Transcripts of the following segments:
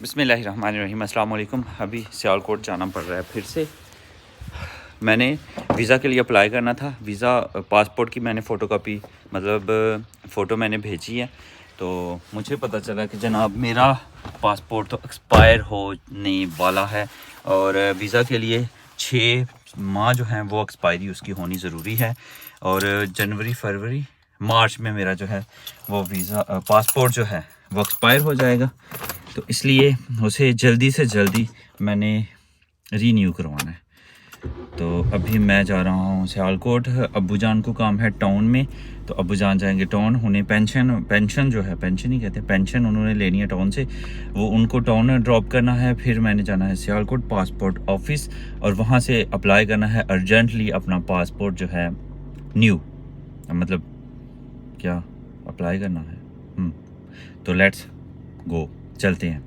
बिस्मिल्लाहिर्रहमानिर्रहीम। अस्सलाम वालेकुम। अभी सियालकोट जाना पड़ रहा है फिर से। मैंने वीज़ा के लिए अप्लाई करना था। वीज़ा पासपोर्ट की मैंने फ़ोटोकॉपी फ़ोटो मैंने भेजी है, तो मुझे पता चला कि जनाब मेरा पासपोर्ट तो एक्सपायर होने वाला है और वीज़ा के लिए 6 माह जो हैं वो एक्सपायरी उसकी होनी ज़रूरी है। और जनवरी फरवरी मार्च में मेरा जो है वो वीज़ा पासपोर्ट जो है वो एक्सपायर हो जाएगा, तो इसलिए उसे जल्दी से जल्दी मैंने रीन्यू करवाना है। तो अभी मैं जा रहा हूँ सियालकोट। अब्बू जान को काम है टाउन में, तो अब्बू जान जाएंगे टाउन। उन्हें पेंशन जो है, पेंशन ही कहते हैं, पेंशन उन्होंने लेनी है टाउन से, वो उनको टाउन ड्रॉप करना है। फिर मैंने जाना है सियालकोट पासपोर्ट ऑफिस और वहाँ से अप्लाई करना है अर्जेंटली अपना पासपोर्ट जो है न्यू, मतलब क्या अप्लाई करना है। तो लेट्स गो, चलते हैं।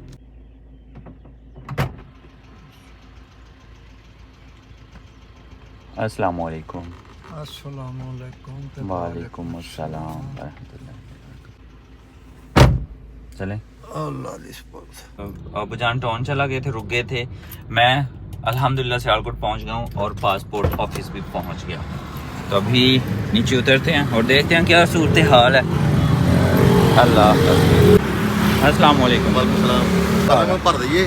अस्सलाम वालेकुम। वालेकुम अस्सलाम। चलें। अब्बू जान टाउन चला गए थे, रुक गए थे। मैं अल्हम्दुलिल्लाह सियालकोट पहुंच गया हूँ और पासपोर्ट ऑफिस भी पहुंच गया। तो अभी नीचे उतरते हैं और देखते हैं क्या सूरत हाल है। अल्लाह। अस्सलाम वालेकुम। भर दईए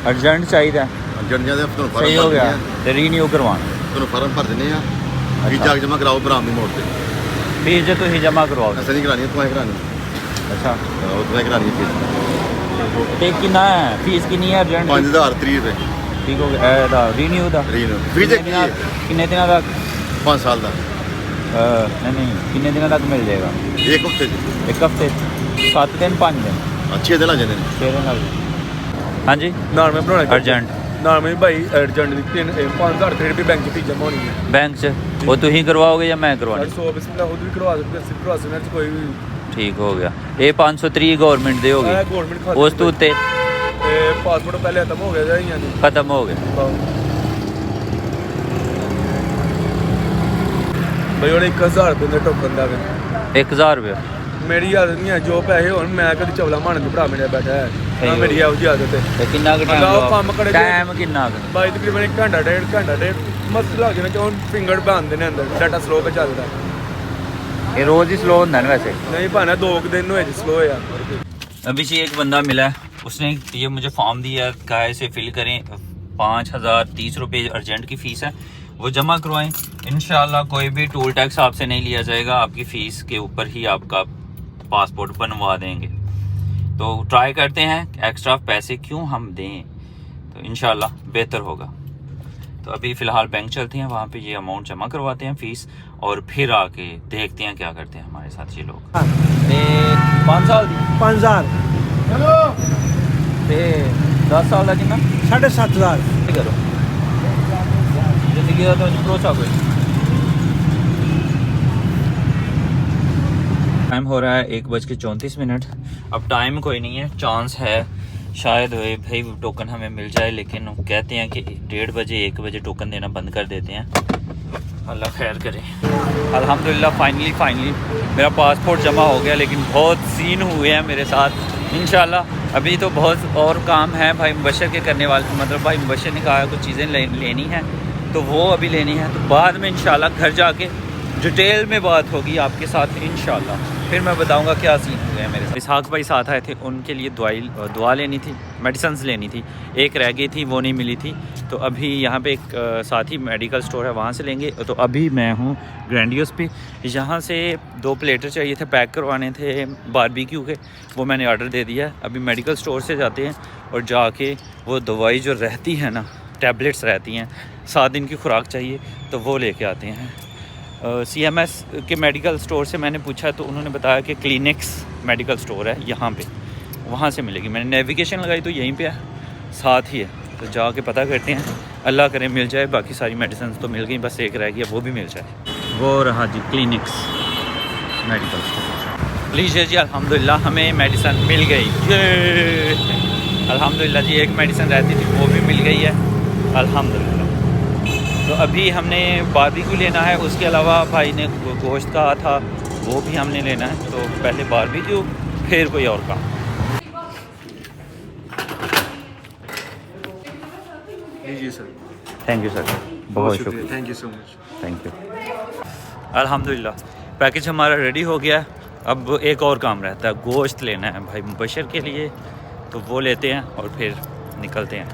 अर्जेंट चाहिए, सही हो गया तो रीन्यू करवाना। फार्म भर देने वीजा जमा कराओ बरामदी मोड़ से। फीस जो तुम जमा करवाओ, ऐसा नहीं करानी, तुम्हें करानी। अच्छा तुम्हें करानी फीस। ते कितना है फीस कितनी है अर्जेंट? 5030 रुपये। ठीक हो गया। रीन्यू दा वीजा कितने दिनों तक? 5 साल का नहीं कितने दिनों तक मिल जाएगा? 1 हफ्ते। 1 हफ्ते, 7 दिन 5 दिन? 6 दिन आ जाते हैं। 6 दिन लग जाए। हाँ जी, नाल में बनाना अर्जेंट नाल में भाई अर्जेंट 5000 रुपये बैंक फीस जमा होनी है। बैंक से वो तुम ही करवाओगे या मैं करवानी? 100 बिस्मिल्लाह खुद भी करवा सकते, सिर्फ करवा सकते कोई भी। ठीक हो गया। ये 530 गवर्नमेंट दे होगी गवर्नमेंट उस तो उत्ते पासपोर्ट पहले खत्म हो गया जाए या नहीं? खत्म हो गया भाई। और 1000 रुपये टोकन दा 1000 रुपये मेरी आदत नहीं है, जो पैसे हो मैं कभी चवला मारने के भरा मेरे बैठा है, मेरी है उसकी आदत है। कितना टाइम कितना भाई तकरीबन 1 घंटा डेढ़ मस्त लग जाना क्यों फिंगर बांधते ने अंदर डाटा स्लो पे चलता है। ये रोज ही स्लो होता है वैसे? नहीं भाना 2 दिन हुए स्लो है यार। अभी से एक बंदा मिला है, उसने ये मुझे फॉर्म दिया, कहा इसे फिल करें, 5030 रुपये अर्जेंट की फ़ीस है, वो जमा करवाएं। इंशाल्लाह कोई भी टोल टैक्स आपसे नहीं लिया जाएगा, आपकी फ़ीस के ऊपर ही आपका पासपोर्ट बनवा देंगे। तो ट्राई करते हैं, एक्स्ट्रा पैसे क्यों हम दें, तो इंशाल्लाह बेहतर होगा। तो अभी फ़िलहाल बैंक चलते हैं, वहाँ पे ये अमाउंट जमा करवाते हैं फ़ीस, और फिर आके देखते हैं क्या करते हैं हमारे साथ ये लोग। 5 साल 5000 10 साल का कितना? 7500 करो जिंदगी का तो भरोसा कोई। टाइम हो रहा है 1:34। अब टाइम कोई नहीं है, चांस है शायद भाई टोकन हमें मिल जाए, लेकिन कहते हैं कि 1:30 बजे 1 बजे टोकन देना बंद कर देते हैं। अल्लाह खैर करे। अल्हम्दुलिल्लाह फाइनली मेरा पासपोर्ट जमा हो गया, लेकिन बहुत सीन हुए हैं मेरे साथ। इंशाल्लाह अभी तो बहुत और काम है भाई मुबशर के करने वाले, मतलब भाई मुबशर ने कहा कुछ चीज़ें लेनी है तो वो अभी लेनी है, तो बाद में इंशाल्लाह घर जाके डिटेल में बात होगी आपके साथ इंशाल्लाह। फिर मैं बताऊंगा क्या सीन हुए हैं मेरे साथ। इसहाक भाई साथ आए थे, उनके लिए दुआ लेनी थी, मेडिसिन्स लेनी थी, एक रह गई थी वो नहीं मिली थी, तो अभी यहाँ पे एक साथ ही मेडिकल स्टोर है वहाँ से लेंगे। तो अभी मैं हूँ ग्रैंडियोस पे, यहाँ से 2 प्लेटर चाहिए थे, पैक करवाने थे बारबेक्यू के, वो मैंने ऑर्डर दे दिया है। अभी मेडिकल स्टोर से जाते हैं और जाके वो दवाई जो रहती है ना, टैबलेट्स रहती हैं 7 दिन की खुराक चाहिए, तो वो लेके आते हैं। CMS के मेडिकल स्टोर से मैंने पूछा तो उन्होंने बताया कि क्लिनिक्स मेडिकल स्टोर है यहाँ पे, वहाँ से मिलेगी। मैंने नेविगेशन लगाई तो यहीं पे है, साथ ही है, तो जाके पता करते हैं, अल्लाह करे मिल जाए। बाकी सारी मेडिसिन तो मिल गई, बस एक रह गई, वो भी मिल जाए। वो रहा जी क्लिनिक्स मेडिकल स्टोर। लीजिए जी, अल्हम्दुलिल्लाह हमें मेडिसिन मिल गई, ये अल्हम्दुलिल्लाह जी। एक मेडिसिन रहती थी वो भी मिल गई है अल्हम्दुलिल्लाह। तो अभी हमने बारबेक्यू लेना है, उसके अलावा भाई ने गोश्त कहा था वो भी हमने लेना है, तो पहले बारबेक्यू फिर कोई और काम। जी जी सर, थैंक यू सर, बहुत शुक्रिया, thank you so much. Thank you. अल्हम्दुलिल्लाह पैकेज हमारा रेडी हो गया। अब एक और काम रहता है, गोश्त लेना है भाई मुबशर के लिए, तो वो लेते हैं और फिर निकलते हैं।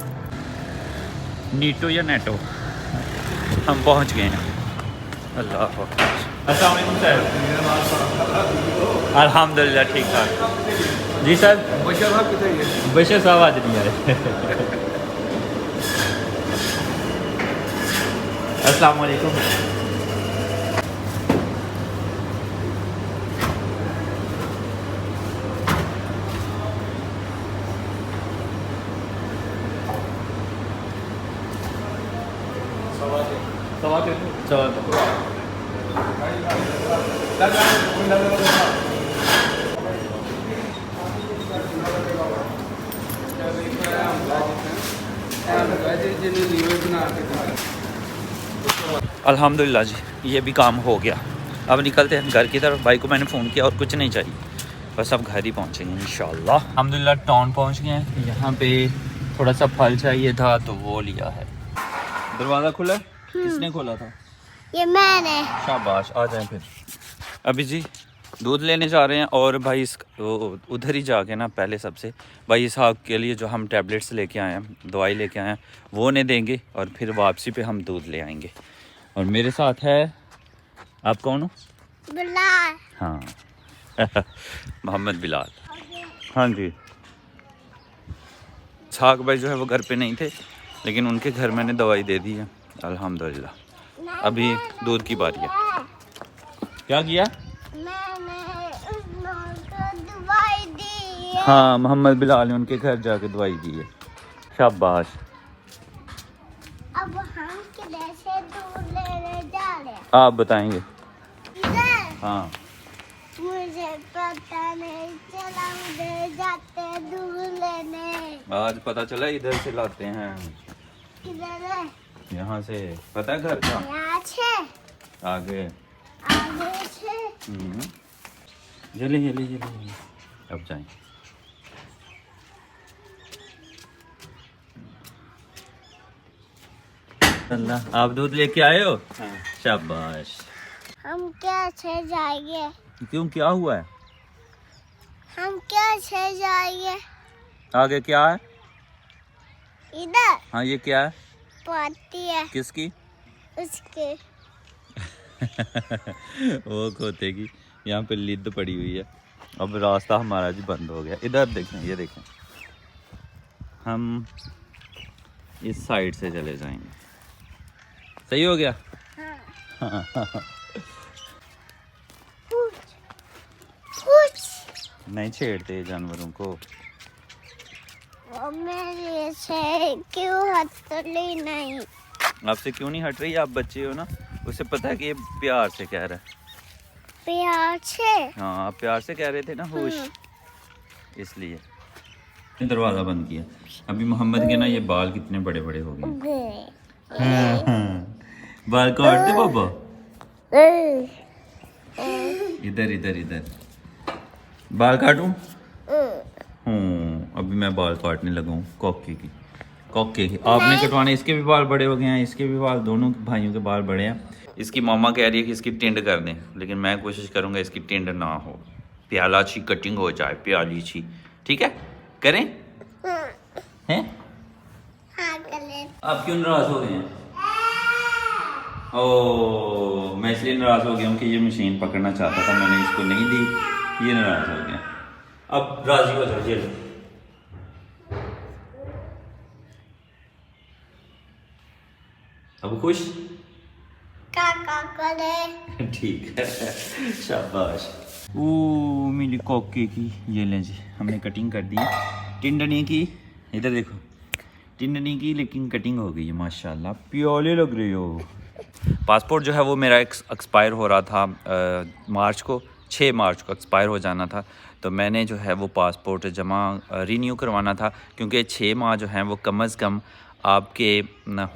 नीटो या नेटो, हम पहुंच गए हैं। अल्लाह अस्सलाम वालेकुम सर। अल्हम्दुलिल्लाह ठीक ठाक। जी सर, बशर साहब कितने हैं? बशर साहब आज नहीं आए। अस्सलाम वालेकुम। अल्हम्दुलिल्लाह जी, ये भी काम हो गया। अब निकलते हैं घर की तरफ। भाई को मैंने फ़ोन किया और कुछ नहीं चाहिए, बस अब घर ही पहुँचेंगे इंशाल्लाह। अल्हम्दुलिल्लाह टाउन पहुँच गए हैं। यहाँ पे थोड़ा सा फल चाहिए था तो वो लिया है। दरवाज़ा खुला? किसने खोला था? ये मैंने। शाबाश, आ जाएं फिर। अभी जी दूध लेने जा रहे हैं और भाई इस उधर ही जाके ना पहले सबसे भाई इसहाक के लिए जो हम टैबलेट्स लेके आए हैं, दवाई लेके आए हैं, वो उन्हें देंगे और फिर वापसी पे हम दूध ले आएंगे। और मेरे साथ है, आप कौन हो? बिलाल। हाँ मोहम्मद बिलाल। हाँ जी, इसहाक भाई जो है वो घर पे नहीं थे, लेकिन उनके घर मैंने दवाई दे दी है अल्हम्दुलिल्लाह। अभी दूध की बारी है। क्या किया? मैंने उस लोग को दवाई दी है। हाँ, मोहम्मद बिलाल ने उनके घर जाके दवाई दी है। शाबाश। अब हम किधर से दूध लेने जा रहे हैं? आप बताएंगे। इधर? हाँ, मुझे पता नहीं चला, उधर जाते हैं दूध लेने। आज पता चला इधर से लाते हैं। किधर है? यहाँ से पता है घर का? यहाँ से आगे। आगे से। जल्दी जल्दी जल्दी, अब जाएं। अल्लाह, आप दूध लेके आए हो? हाँ। शाबाश। हम कैसे जाएंगे? क्यों, क्या हुआ है? हम कैसे जाएंगे? आगे क्या है? इधर हाँ, ये क्या है? पाती है किसकी? उसके। वो खोते की। यहाँ पे लिद पड़ी हुई है। अब रास्ता हमारा जी बंद हो गया। इधर देखें, ये देखें, हम इस साइड से चले जाएंगे। सही हो गया? हाँ। कुछ नहीं छेड़ते जानवरों को। वो मेरे से क्यों हटती नहीं? आपसे क्यों नहीं हट रही? आप बच्चे हो ना, उसे पता है कि ये प्यार से कह रहा है। प्यार से? हाँ, आप प्यार से कह रहे थे ना, होश, इसलिए दरवाज़ा बंद किया। अभी मोहम्मद के ना ये बाल कितने बड़े बड़े हो गए। बाल काट दे बाबा। इधर इधर इधर बाल काटूं? अभी मैं बाल काटने लगा हूँ कोके की। आपने कटवाने, इसके भी बाल बड़े हो गए हैं, इसके भी बाल, दोनों भाइयों के बाल बड़े हैं। इसकी मामा कह रही है कि इसकी टिंड कर दें, लेकिन मैं कोशिश करूँगा इसकी टिंड ना हो, प्याला सी कटिंग हो जाए, प्याली सी। ठीक है, करें? हैं? हाँ करें। आप क्यों नाराज हो गए हैं? ओह, मैं इसलिए नाराज हो गया हूँ कि ये मशीन पकड़ना चाहता था, मैंने इसको नहीं दी, ये नाराज हो गया। अब राजी हो जाओ, ये लो। अब खुश? काका करे। ठीक है, शाबाश। ओ मेरी कोके की, ये लें जी, हमने कटिंग कर दी। टिंडनी की, इधर देखो, टिंडनी की लेकिन कटिंग हो गई है माशाल्लाह, प्याले लग रही हो। पासपोर्ट जो है वो मेरा एक्सपायर हो रहा था मार्च को, 6 मार्च को एक्सपायर हो जाना था, तो मैंने जो है वो पासपोर्ट जमा रीन्यू करवाना था, क्योंकि 6 माह जो हैं वो कम अज़ कम आपके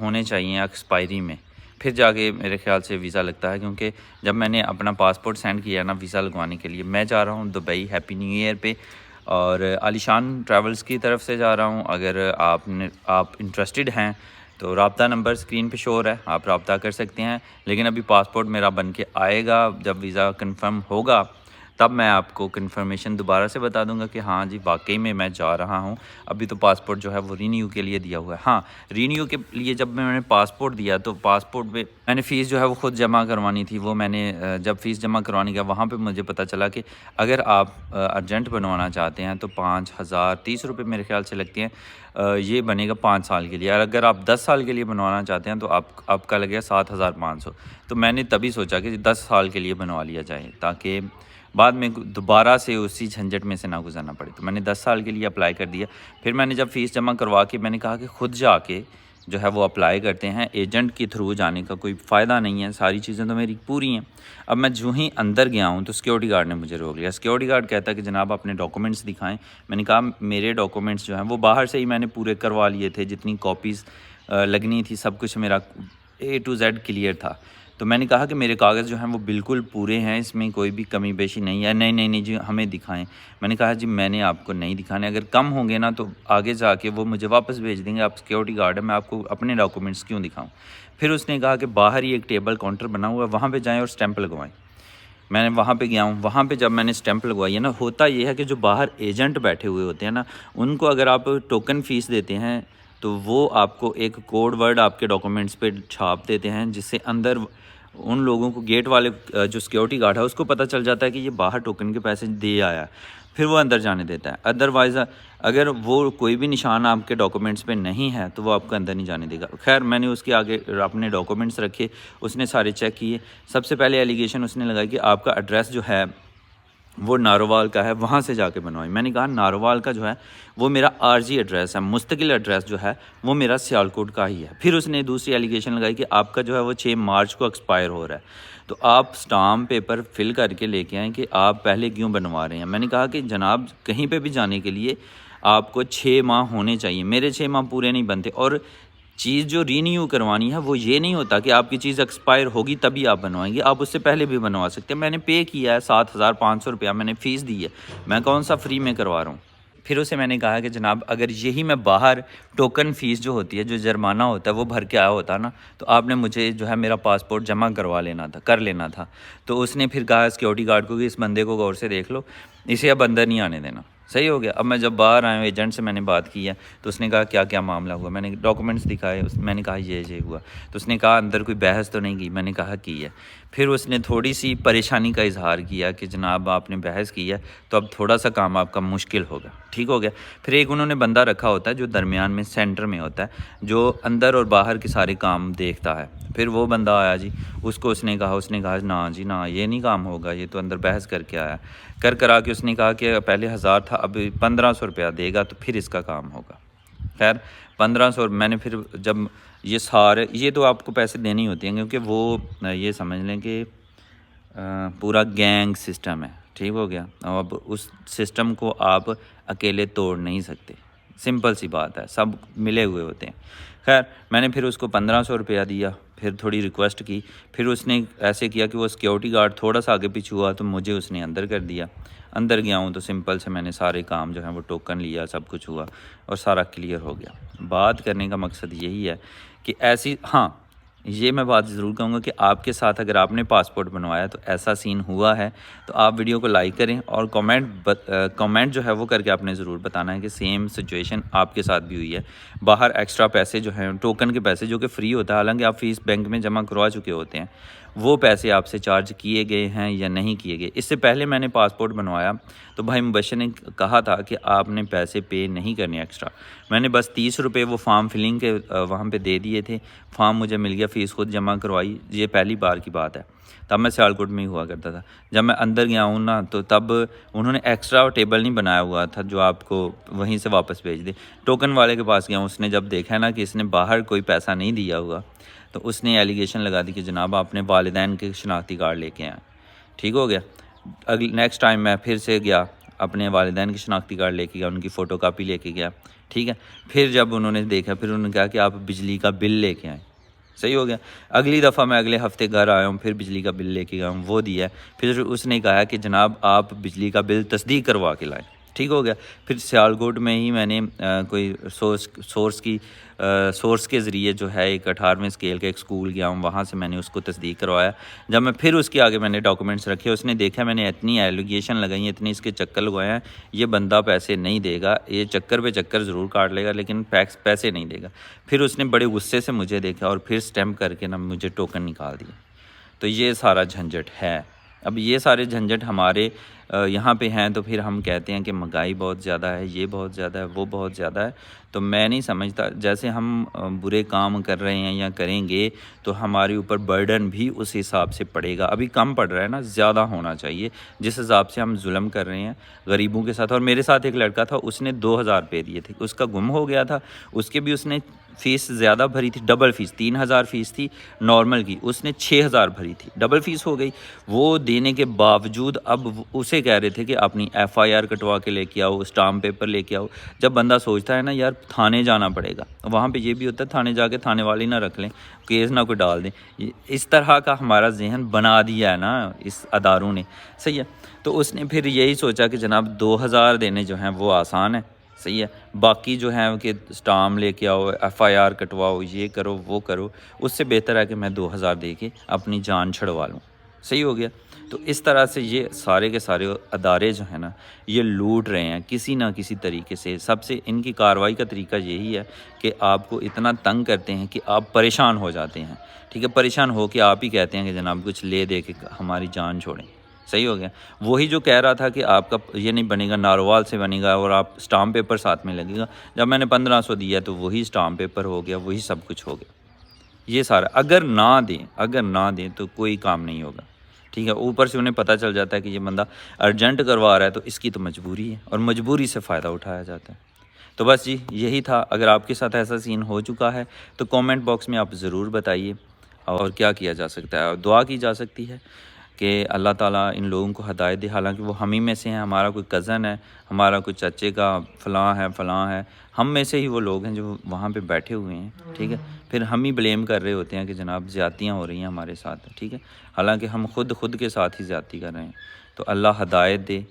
होने चाहिए एक्सपायरी में, फिर जाके मेरे ख्याल से वीज़ा लगता है। क्योंकि जब मैंने अपना पासपोर्ट सेंड किया ना वीज़ा लगवाने के लिए, मैं जा रहा हूँ दुबई हैप्पी न्यू ईयर पे, और आलिशान ट्रैवल्स की तरफ से जा रहा हूँ। अगर आप इंटरेस्टेड हैं तो रब्ता नंबर स्क्रीन पे शो हो रहा है, आप रब्ता कर सकते हैं। लेकिन अभी पासपोर्ट मेरा बन के आएगा, जब वीज़ा कंफर्म होगा तब मैं आपको कंफर्मेशन दोबारा से बता दूंगा कि हाँ जी वाकई में मैं जा रहा हूँ। अभी तो पासपोर्ट जो है वो रीन्यू के लिए दिया हुआ है। हाँ, रीन्यू के लिए जब मैंने पासपोर्ट दिया तो पासपोर्ट पे मैंने फ़ीस जो है वो ख़ुद जमा करवानी थी। वो मैंने जब फ़ीस जमा करवाने गया वहाँ पे मुझे पता चला कि अगर आप अर्जेंट बनवाना चाहते हैं तो 5,030 रुपये मेरे ख्याल से लगते हैं। ये बनेगा 5 साल के लिए, और अगर आप 10 साल के लिए बनवाना चाहते हैं तो आपका लगेगा 7,500। तो मैंने तभी सोचा कि 10 साल के लिए बनवा लिया जाए ताकि बाद में दोबारा से उसी झंझट में से ना गुजरना पड़े। तो मैंने 10 साल के लिए अप्लाई कर दिया। फिर मैंने जब फ़ीस जमा करवा के मैंने कहा कि ख़ुद जाके जो है वो अप्लाई करते हैं, एजेंट के थ्रू जाने का कोई फ़ायदा नहीं है, सारी चीज़ें तो मेरी पूरी हैं। अब मैं जो ही अंदर गया हूँ तो सिक्योरिटी गार्ड ने मुझे रोक लिया। सिक्योरिटी गार्ड कहता है कि जनाब अपने डॉक्यूमेंट्स दिखाएं। मैंने कहा मेरे डॉक्यूमेंट्स जो हैं वो बाहर से ही मैंने पूरे करवा लिए थे, जितनी कॉपीज़ लगनी थी सब कुछ मेरा A to Z क्लियर था। तो मैंने कहा कि मेरे कागज़ जो हैं वो बिल्कुल पूरे हैं, इसमें कोई भी कमी पेशी नहीं है। नहीं जी हमें दिखाएं। मैंने कहा जी मैंने आपको नहीं दिखाने, अगर कम होंगे ना तो आगे जाके वो मुझे वापस भेज देंगे। आप सिक्योरिटी गार्ड है, मैं आपको अपने डॉक्यूमेंट्स क्यों दिखाऊं। फिर उसने कहा कि बाहर ही एक टेबल काउंटर बना हुआ है, वहाँ पे जाएं और स्टैंप लगवाएं। मैंने वहाँ पे गया हूँ, वहाँ पे जब मैंने स्टैंप लगवाई है ना, होता ये है कि जो बाहर एजेंट बैठे हुए होते हैं ना, उनको अगर आप टोकन फ़ीस देते हैं तो वो आपको एक कोड वर्ड आपके डॉक्यूमेंट्स पे छाप देते हैं, जिससे अंदर उन लोगों को, गेट वाले जो सिक्योरिटी गार्ड है उसको पता चल जाता है कि ये बाहर टोकन के पैसे दे आया, फिर वो अंदर जाने देता है। अदरवाइज़ अगर वो कोई भी निशान आपके डॉक्यूमेंट्स पे नहीं है तो वो आपको अंदर नहीं जाने देगा। खैर मैंने उसके आगे अपने डॉक्यूमेंट्स रखे, उसने सारे चेक किए। सबसे पहले एलिगेशन उसने लगाई कि आपका एड्रेस जो है वो नारोवाल का है, वहाँ से जाके बनवाई। मैंने कहा नारोवाल का जो है वो मेरा आरजी एड्रेस है, मुस्तकिल एड्रेस जो है वो मेरा सियालकोट का ही है। फिर उसने दूसरी एलिगेशन लगाई कि आपका जो है वो 6 मार्च को एक्सपायर हो रहा है, तो आप स्टाम्प पेपर फिल करके लेके आएँ कि आप पहले क्यों बनवा रहे हैं। मैंने कहा कि जनाब कहीं पर भी जाने के लिए आपको 6 माह होने चाहिए, मेरे 6 माह पूरे नहीं बनते। और चीज़ जो रीन्यू करवानी है वो ये नहीं होता कि आपकी चीज़ एक्सपायर होगी तभी आप बनवाएंगे, आप उससे पहले भी बनवा सकते हैं। मैंने पे किया है 7,500 रुपया मैंने फ़ीस दी है, मैं कौन सा फ्री में करवा रहा हूँ। फिर उसे मैंने कहा कि जनाब अगर यही मैं बाहर टोकन फ़ीस जो होती है, जो जुर्माना होता है, वो भर के आया होता ना तो आपने मुझे जो है मेरा पासपोर्ट जमा कर लेना था। तो उसने फिर कहा सिक्योरिटी गार्ड को कि इस बंदे को गौर से देख लो, इसे अब अंदर नहीं आने देना। सही हो गया। अब मैं जब बाहर आया हूँ, एजेंट से मैंने बात की है तो उसने कहा क्या क्या मामला हुआ। मैंने डॉक्यूमेंट्स दिखाए, मैंने कहा ये हुआ। तो उसने कहा अंदर कोई बहस तो नहीं की। मैंने कहा की है। फिर उसने थोड़ी सी परेशानी का इजहार किया कि जनाब आपने बहस की है तो अब थोड़ा सा काम आपका मुश्किल होगा। ठीक हो गया। फिर एक उन्होंने बंदा रखा होता है जो दरमियान में सेंटर में होता है, जो अंदर और बाहर के सारे काम देखता है। फिर वो बंदा आया जी, उसको उसने कहा ना जी ना, ये नहीं काम होगा, ये तो अंदर बहस करके आया। करा के उसने कहा कि पहले 1000 था, अब 1500 रुपया देगा तो फिर इसका काम होगा। खैर 1500 मैंने फिर जब ये तो आपको पैसे देने ही होते हैं, क्योंकि वो ये समझ लें कि पूरा गैंग सिस्टम है। ठीक हो गया। अब उस सिस्टम को आप अकेले तोड़ नहीं सकते, सिंपल सी बात है, सब मिले हुए होते हैं। खैर मैंने फिर उसको 1500 रुपया दिया, फिर थोड़ी रिक्वेस्ट की। फिर उसने ऐसे किया कि वो सिक्योरिटी गार्ड थोड़ा सा आगे पीछे हुआ तो मुझे उसने अंदर कर दिया। अंदर गया हूँ तो सिंपल से मैंने सारे काम जो हैं वो टोकन लिया, सब कुछ हुआ और सारा क्लियर हो गया। बात करने का मकसद यही है कि हाँ ये मैं बात ज़रूर कहूँगा कि आपके साथ अगर आपने पासपोर्ट बनवाया तो ऐसा सीन हुआ है तो आप वीडियो को लाइक करें और कमेंट जो है वो करके आपने ज़रूर बताना है कि सेम सिचुएशन आपके साथ भी हुई है। बाहर एक्स्ट्रा पैसे जो हैं, टोकन के पैसे जो कि फ्री होता है, हालांकि आप फ़ीस बैंक में जमा करवा चुके होते हैं, वो पैसे आपसे चार्ज किए गए हैं या नहीं किए गए। इससे पहले मैंने पासपोर्ट बनवाया तो भाई मुबशर ने कहा था कि आपने पैसे पे नहीं करने एक्स्ट्रा। मैंने बस 30 रुपये वो फॉर्म फिलिंग के वहाँ पे दे दिए थे, फॉर्म मुझे मिल गया, फ़ीस खुद जमा करवाई। ये पहली बार की बात है, तब मैं सियालकोट में ही हुआ करता था। जब मैं अंदर गया हूँ ना तो तब उन्होंने एक्स्ट्रा टेबल नहीं बनाया हुआ था जो आपको वहीं से वापस भेज दे। टोकन वाले के पास गया, उसने जब देखा ना कि इसने बाहर कोई पैसा नहीं दिया हुआ तो उसने एलिगेशन लगा दी कि जनाब आपने वालिदैन के शनाख्ती कार्ड लेके आए। ठीक हो गया। नेक्स्ट टाइम मैं फिर से गया, अपने वालिदैन की शनाख्ती कार्ड लेके गया, उनकी फ़ोटो कापी लेके गया। ठीक है। फिर जब उन्होंने देखा फिर उन्होंने कहा कि आप बिजली का बिल लेके आएँ। सही हो गया। अगली दफ़ा मैं अगले हफ्ते घर आया हूँ, फिर बिजली का बिल लेके गया हूँ, वो दिया। फिर उसने कहा कि जनाब आप बिजली का बिल तस्दीक करवा के लाएँ। ठीक हो गया। फिर सियालकोट में ही मैंने कोई सोर्स के ज़रिए जो है एक 18वें स्केल का एक स्कूल गया हूँ, वहाँ से मैंने उसको तस्दीक करवाया। जब मैं फिर उसके आगे मैंने डॉक्यूमेंट्स रखे, उसने देखा मैंने इतनी एलिगेशन लगाई, इतने इसके चक्कर लगवाए हैं, ये बंदा पैसे नहीं देगा, ये चक्कर पे चक्कर ज़रूर काट लेगा लेकिन पैसे नहीं देगा। फिर उसने बड़े गुस्से से मुझे देखा और फिर स्टैम्प करके ना मुझे टोकन निकाल दिया। तो ये सारा झंझट है। अब ये सारे झंझट हमारे यहाँ पे हैं, तो फिर हम कहते हैं कि महंगाई बहुत ज़्यादा है, ये बहुत ज़्यादा है, वो बहुत ज़्यादा है। तो मैं नहीं समझता, जैसे हम बुरे काम कर रहे हैं या करेंगे तो हमारे ऊपर बर्डन भी उस हिसाब से पड़ेगा। अभी कम पड़ रहा है ना, ज़्यादा होना चाहिए। जिस हिसाब से हम जुल्म कर रहे हैं गरीबों के साथ। और मेरे साथ एक लड़का था, उसने 2000 रुपये दिए थे, उसका गुम हो गया था, उसके भी उसने फ़ीस ज़्यादा भरी थी, डबल फ़ीस, 3000 फ़ीस थी नॉर्मल की, उसने 6000 भरी थी, डबल फ़ीस हो गई। वो देने के बावजूद अब उसे कह रहे थे कि अपनी FIR कटवा के लेके आओ, स्टाम्प पेपर लेके आओ। जब बंदा सोचता है ना यार थाने जाना पड़ेगा, वहाँ पे ये भी होता है थाने जाके थाने वाले ना रख लें, केस ना कोई डाल दें, इस तरह का हमारा जहन बना दिया है ना इस अदारों ने, सही है। तो उसने फिर यही सोचा कि जनाब 2000 देने जो हैं वो आसान है, सही है, बाकी जो है कि स्टाम्प लेके आओ, FIR कटवाओ, ये करो वो करो, उससे बेहतर है कि मैं 2000 दे के अपनी जान छड़वा लूँ, सही हो गया। तो इस तरह से ये सारे के सारे अदारे जो हैं ना ये लूट रहे हैं किसी ना किसी तरीके से। सबसे इनकी कार्रवाई का तरीका यही है कि आपको इतना तंग करते हैं कि आप परेशान हो जाते हैं, ठीक है, परेशान हो के आप ही कहते हैं कि जनाब कुछ ले दे के हमारी जान छोड़ें, सही हो गया। वही जो कह रहा था कि आपका ये नहीं बनेगा, नारोवाल से बनेगा और आप स्टाम्प पेपर साथ में लगेगा, जब मैंने 1500 दिया तो वही स्टाम्प पेपर हो गया, वही सब कुछ हो गया। ये सारा अगर ना दें तो कोई काम नहीं होगा, ठीक है। ऊपर से उन्हें पता चल जाता है कि ये बंदा अर्जेंट करवा रहा है, तो इसकी तो मजबूरी है और मजबूरी से फ़ायदा उठाया जाता है। तो बस जी यही था। अगर आपके साथ ऐसा सीन हो चुका है तो कमेंट बॉक्स में आप ज़रूर बताइए। और क्या किया जा सकता है, दुआ की जा सकती है कि अल्लाह ताला इन लोगों को हदायत दे। हालांकि वो हम ही में से हैं, हमारा कोई कज़न है, हमारा कोई चाचे का फ़लाँ है, हम में से ही वो लोग हैं जो वहाँ पे बैठे हुए हैं, ठीक है। फिर हम ही ब्लेम कर रहे होते हैं कि जनाब ज़्यादतियाँ हो रही हैं हमारे साथ, ठीक है। हालांकि हम खुद के साथ ही ज़्यादती कर रहे हैं। तो अल्लाह हदायत दे,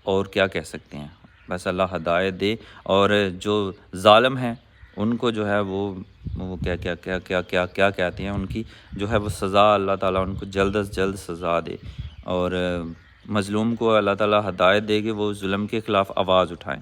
और क्या कह सकते हैं, बस अल्लाह हदायत दे। और जो ज़ालिम हैं उनको जो है वो क्या कहते हैं, उनकी जो है वो सज़ा अल्लाह ताला उनको जल्द से जल्द सज़ा दे। और मज़लूम को अल्लाह ताला हदायत दे कि वो जुल्म के ख़िलाफ़ आवाज़ उठाएं।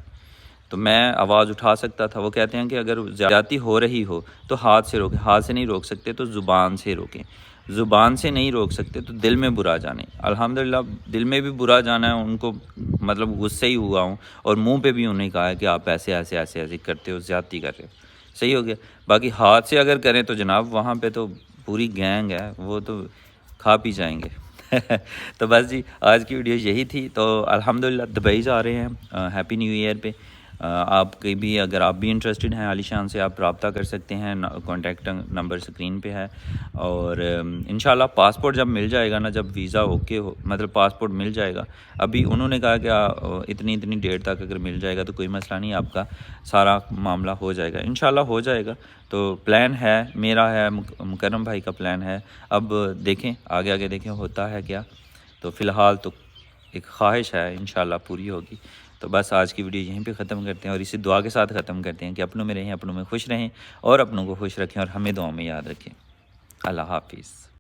तो मैं आवाज़ उठा सकता था। वो कहते हैं कि अगर ज़्यादती हो रही हो तो हाथ से रोकें, हाथ से नहीं रोक सकते तो ज़ुबान से रोकें, ज़ुबान से नहीं रोक सकते तो दिल में बुरा जाने। अल्हम्दुलिल्लाह दिल में भी बुरा जाना है उनको, मतलब गुस्से ही हुआ हूँ और मुंह पे भी उन्हें कहा है कि आप ऐसे करते हो, ज़्यादती कर रहे हो, सही हो गया। बाकी हाथ से अगर करें तो जनाब वहाँ पे तो पूरी गैंग है, वो तो खा पी जाएंगे। तो बस जी आज की वीडियो यही थी। तो अल्हम्दुलिल्लाह दुबई जा रहे हैं हैप्पी न्यू ईयर पे। आपके भी अगर आप भी इंटरेस्टेड हैं आलीशान से आप रब्ता कर सकते हैं, कॉन्टैक्ट नंबर स्क्रीन पे है। और इंशाल्लाह पासपोर्ट जब मिल जाएगा ना, जब वीज़ा ओके हो, मतलब पासपोर्ट मिल जाएगा, अभी उन्होंने कहा कि इतनी डेट तक अगर मिल जाएगा तो कोई मसला नहीं, आपका सारा मामला हो जाएगा, इंशाल्लाह हो जाएगा। तो प्लान है मेरा, है मुकर्रम भाई का प्लान है। अब देखें आगे देखें होता है क्या। तो फ़िलहाल तो एक ख्वाहिश है, इंशाल्लाह पूरी होगी। तो बस आज की वीडियो यहीं पे ख़त्म करते हैं और इसी दुआ के साथ ख़त्म करते हैं कि अपनों में रहें, अपनों में खुश रहें और अपनों को खुश रखें और हमें दुआ में याद रखें। अल्लाह हाफिज़।